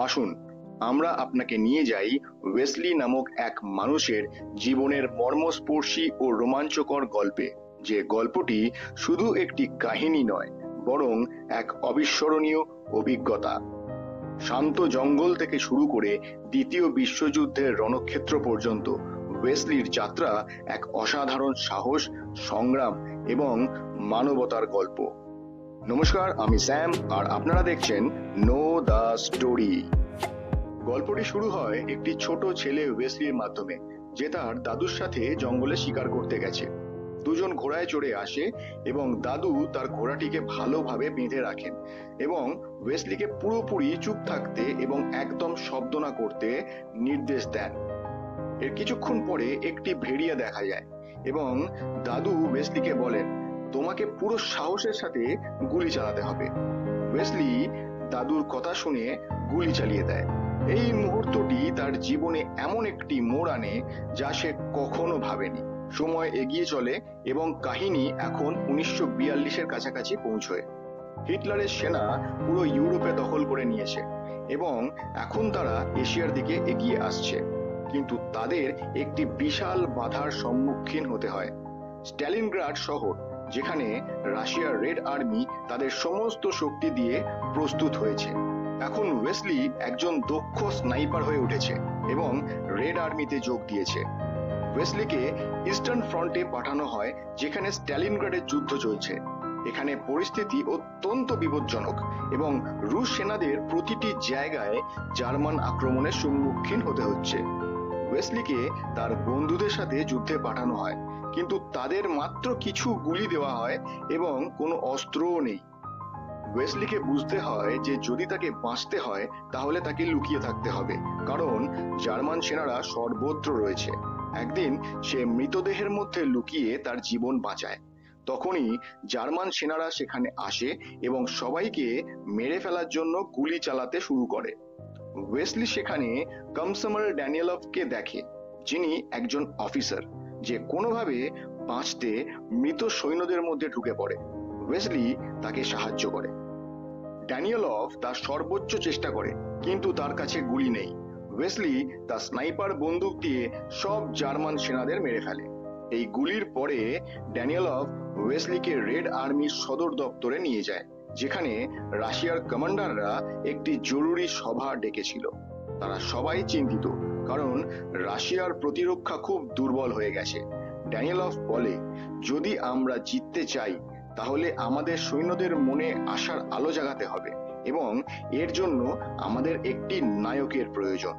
আসুন আমরা আপনাকে নিয়ে যাই ওয়েসলি নামক এক মানুষের জীবনের মর্মস্পর্শী ও রোমাঞ্চকর গল্পে, যে গল্পটি শুধু একটি কাহিনী নয়, বরং এক অবিস্মরণীয় অভিজ্ঞতা। শান্ত জঙ্গল থেকে শুরু করে দ্বিতীয় বিশ্বযুদ্ধের রণক্ষেত্র পর্যন্ত ওয়েসলির যাত্রা এক অসাধারণ সাহস, সংগ্রাম এবং মানবতার গল্প। নমস্কার, আমি স্যাম, আর আপনারা দেখছেন নো দ্য স্টোরি। গল্পটি শুরু হয় একটি ছোট ছেলে ওয়েসলির মাধ্যমে, যে তার দাদুর সাথে জঙ্গলে শিকার করতে গেছে। দুজন ঘোড়ায় চড়ে আসে এবং দাদু তার ঘোড়াটিকে ভালোভাবে বেঁধে রাখেন এবং ওয়েসলিকে পুরোপুরি চুপ থাকতে এবং একদম শব্দ না করতে নির্দেশ দেন। এর কিছুক্ষণ পরে একটি ভেড়িয়া দেখা যায় এবং দাদু ওয়েসলিকে বলেন, তোমাকে পুরো সাহসের সাথে গুলি চালাতে হবে। ওয়েসলি দাদুর কথা শুনে গুলি চালিয়ে দেয়। এই মুহূর্তটি তার জীবনে এমন একটি মোড় আনে যা সে কখনো ভাবেনি। সময় এগিয়ে চলে এবং কাহিনী এখন 1942-এর কাছাকাছি পৌঁছয়। হিটলারের সেনা পুরো ইউরোপে দখল করে নিয়েছে এবং এখন তারা এশিয়ার দিকে এগিয়ে আসছে, কিন্তু তাদের একটি বিশাল বাধার সম্মুখীন হতে হয়। স্ট্যালিনগ্রাড শহর, যেখানে রাশিয়ার রেড আর্মি তাদের সমস্ত শক্তি দিয়ে প্রস্তুত হয়েছে। এখন ওয়েসলি একজন দক্ষ স্নাইপার হয়ে উঠেছে এবং রেড আর্মিতে যোগ দিয়েছে। ওয়েসলিকে ইস্টার্ন ফ্রন্টে পাঠানো হয়, যেখানে স্ট্যালিনগ্রাডের যুদ্ধ চলছে। এখানে পরিস্থিতি অত্যন্ত বিপজ্জনক এবং রুশ সেনাদের প্রতিটি জায়গায় জার্মান আক্রমণের সম্মুখীন হতে হচ্ছে। ওয়েসলিকে তার বন্ধুদের সাথে যুদ্ধে পাঠানো হয়, কিন্তু তাদের মাত্র কিছু গুলি দেওয়া হয় এবং কোনো অস্ত্রও নেই। ওয়েসলিকে বুঝতে হয় যে যদি তাকে বাঁচতে হয় তাহলে তাকে লুকিয়ে থাকতে হবে, কারণ জার্মান সেনারা সর্বত্র রয়েছে। একদিন সে মৃতদেহের মধ্যে লুকিয়ে তার জীবন বাঁচায়। তখনই জার্মান সেনারা সেখানে আসে এবং সবাইকে মেরে ফেলার জন্য গুলি চালাতে শুরু করে। ওয়েসলি সেখানে কমসমার ড্যানিয়েলভকে দেখে, যিনি একজন অফিসার যে কোনোভাবে বাঁচতে মৃত সৈন্যদের মধ্যে ঢুকে পড়ে। ওয়েসলি তাকে সাহায্য করে। ড্যানিয়েলভ তার সর্বোচ্চ চেষ্টা করে, কিন্তু তার কাছে গুলি নেই। ওয়েসলি তার স্নাইপার বন্দুক দিয়ে সব জার্মান সেনাদের মেরে ফেলে। এই গুলির পরে ড্যানিয়েলভ ওয়েসলিকে রেড আর্মির সদর দপ্তরে নিয়ে যায়, যেখানে রাশিয়ার কমান্ডাররা একটি জরুরি সভা ডেকেছিল। তারা সবাই চিন্তিত, কারণ রাশিয়ার প্রতিরক্ষা খুব দুর্বল হয়ে গেছে। ড্যানিয়েলভ বলে, যদি আমরা জিততে চাই তাহলে আমাদের সৈন্যদের মনে আশার আলো জাগাতে হবে এবং এর জন্য আমাদের একটি নায়কের প্রয়োজন।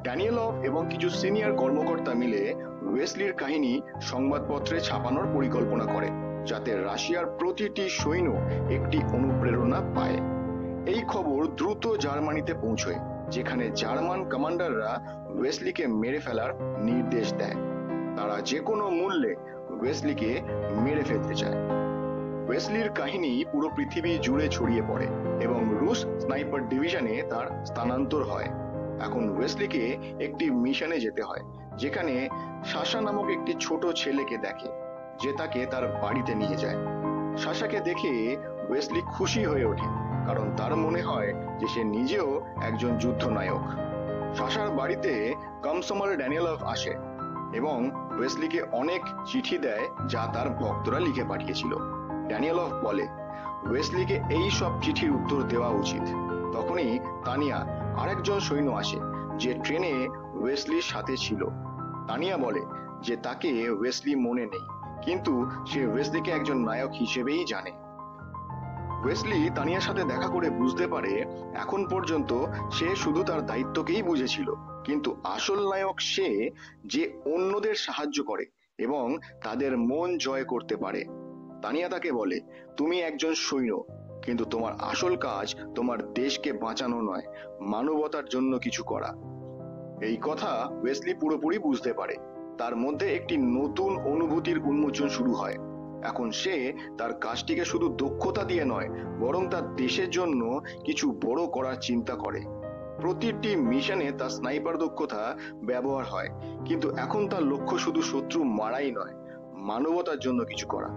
ড্যানিয়েলভ এবং কিছু সিনিয়র কর্মকর্তা মিলে ওয়েসলির কাহিনী সংবাদপত্রে ছাপানোর পরিকল্পনা করে, যাতে রাশিয়ার প্রতিটি সৈন্য একটি অনুপ্রেরণা পায়। এই খবর দ্রুত জার্মানিতে পৌঁছয়, যেখানে জার্মান কমান্ডাররা ওয়েসলিকে মেরে ফেলার নির্দেশ দেয়। তারা যে কোনো মূল্যে ওয়েসলিকে মেরে ফেলতে চায়। ওয়েসলির কাহিনী পুরো পৃথিবী জুড়ে ছড়িয়ে পড়ে এবং রুশ স্নাইপার ডিভিশনে তার স্থানান্তর হয়। এখন ওয়েসলিকে একটি মিশনে যেতে হয়, যেখানে সাশা নামক একটি ছোট ছেলেকে দেখে, যে তাকে তার বাড়িতে নিয়ে যায়। সাশাকে দেখে ওয়েসলি খুশি হয়ে ওঠে, কারণ তার মনে হয় যে সে নিজেও একজন যুদ্ধ নায়ক। সাশার বাড়িতে কমসমার ড্যানিয়েলভ আসে এবং ওয়েসলিকে অনেক চিঠি দেয় যা তার ভক্তরা লিখে পাঠিয়েছিল। ড্যানিয়েলভ বলে, ওয়েসলিকে এই সব চিঠির উত্তর দেওয়া উচিত। তখনই তানিয়া, আরেকজন সৈন্য, আসে, যে ট্রেনে ওয়েসলির সাথে ছিল। তানিয়া বলে যে তাকে ওয়েসলি মনে নেই, কিন্তু সে ওয়েসলিকে একজন নায়ক হিসেবেই জানে। ওয়েসলি তানিয়ার সাথে দেখা করে বুঝতে পারে এখন পর্যন্ত সে শুধু তার দায়িত্বকেই বুঝেছিল, কিন্তু আসল নায়ক সে, যে অন্যদের সাহায্য করে এবং তাদের মন জয় করতে পারে। তানিয়া তাকে বলে, তুমি একজন সৈন্য, কিন্তু তোমার আসল কাজ তোমার দেশকে বাঁচানো নয়, মানবতার জন্য কিছু করা। এই কথা ওয়েসলি পুরোপুরি বুঝতে পারে। তার মধ্যে একটি নতুন অনুভূতির উন্মোচন শুরু হয়। এখন সে তার কাজটিকে শুধু দক্ষতা দিয়ে নয়, বরং তার দেশের জন্য কিছু বড় করার চিন্তা করে। প্রতিটি মিশনে তার স্নাইপার দক্ষতা ব্যবহার হয়, কিন্তু এখন তার লক্ষ্য শুধু শত্রু মারাই নয়, মানবতার জন্য কিছু করা।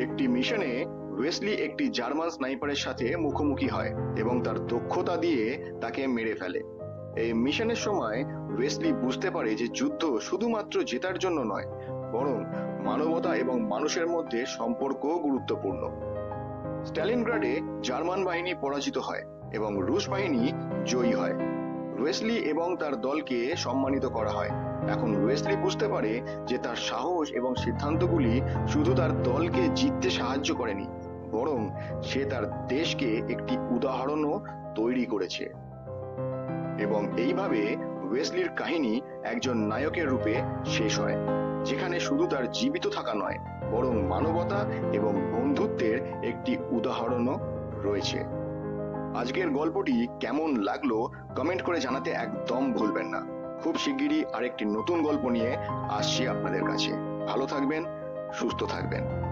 একটি মিশনে ওয়েসলি একটি জার্মান স্নাইপারের সাথে মুখোমুখি হয় এবং তার দক্ষতা দিয়ে তাকে মেরে ফেলে। এই মিশনের সময় ওয়েসলি বুঝতে পারে যে যুদ্ধ শুধুমাত্র জেতার জন্য নয়, বরং মানবতা এবং মানুষের মধ্যে সম্পর্ক গুরুত্বপূর্ণ। স্ট্যালিনগ্রাডে জার্মান বাহিনী পরাজিত হয় এবং রুশ বাহিনী জয়ী হয়। ওয়েসলি এবং তার দলকে সম্মানিত করা হয়। এখন ওয়েসলি বুঝতে পারে যে তার সাহস এবং সিদ্ধান্তগুলি শুধু তার দলকে জিততে সাহায্য করেনি, বরং সে তার দেশকে একটি উদাহরণও তৈরি করেছে। এবং এইভাবে ওয়েসলির কাহিনী একজন নায়কের রূপে শেষ হয়, যেখানে শুধু তার জীবিত থাকা নয়, বরং মানবতা এবং বন্ধুত্বের একটি উদাহরণও রয়েছে। আজকের গল্পটি কেমন লাগলো কমেন্ট করে জানাতে একদম ভুলবেন না। খুব শিগগিরই আরেকটি নতুন গল্প নিয়ে আসছি আপনাদের কাছে। ভালো থাকবেন, সুস্থ থাকবেন।